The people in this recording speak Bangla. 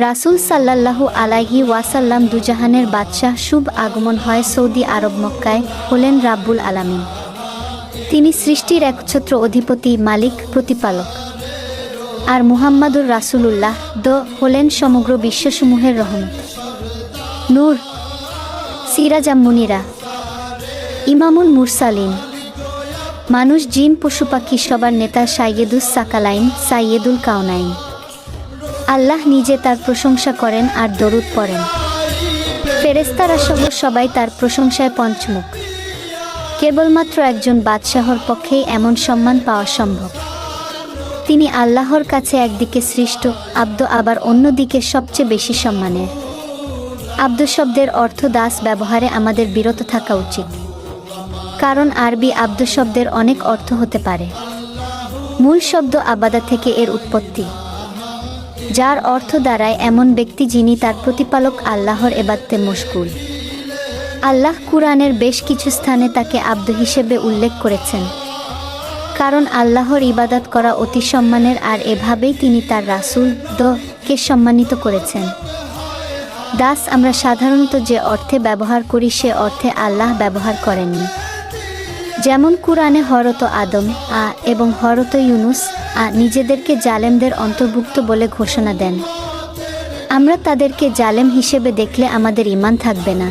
রাসূল সাল্লাল্লাহু আলাইহি ওয়াসাল্লাম দুজাহানের বাদশাহ শুভ আগমন হয় সৌদি আরব মক্কায়, হলেন রাব্বুল আলামিন। তিনি সৃষ্টির একছত্র অধিপতি, মালিক, প্রতিপালক। আর মুহাম্মাদুর রাসূলুল্লাহ হলেন সমগ্র বিশ্বসমূহের রহমত, নূর, সিরাজাম মুনিরা, ইমামুল মুরসালিন। মানুষ, জিন, পশু পাখি সবার নেতা সাইয়্যিদুস সাকালাইন, সাইয়্যিদুল কাওনাইন। আল্লাহ নিজে তার প্রশংসা করেন আর দরুদ পড়েন। ফেরেশতারা সহ সবাই তার প্রশংসায় পঞ্চমুখ। কেবলমাত্র একজন বাদশাহর পক্ষেই এমন সম্মান পাওয়া সম্ভব। তিনি আল্লাহর কাছে একদিকে সৃষ্ট আব্দ, আবার অন্যদিকে সবচেয়ে বেশি সম্মানের। আব্দ শব্দের অর্থ দাস, ব্যবহারে আমাদের বিরত থাকা উচিত, কারণ আরবি আব্দ শব্দের অনেক অর্থ হতে পারে। মূল শব্দ আবাদা থেকে এর উৎপত্তি, যার অর্থ দাঁড়ায় এমন ব্যক্তি যিনি তার প্রতিপালক আল্লাহর ইবাদতে মশগুল। আল্লাহ কুরআনের বেশ কিছু স্থানে তাকে আব্দ হিসেবে উল্লেখ করেছেন, কারণ আল্লাহর ইবাদত করা অতি সম্মানের, আর এভাবেই তিনি তার রাসূল কে সম্মানিত করেছেন। দাস আমরা সাধারণত যে অর্থে ব্যবহার করি সে অর্থে আল্লাহ ব্যবহার করেননি। যেমন কুরআনে হযরত আদম এবং হযরত ইউনুস নিজেদেরকে জালেমদের অন্তর্ভুক্ত বলে ঘোষণা দেন। আমরা তাদেরকে জালেম হিসেবে দেখলে আমাদের ঈমান থাকবে না।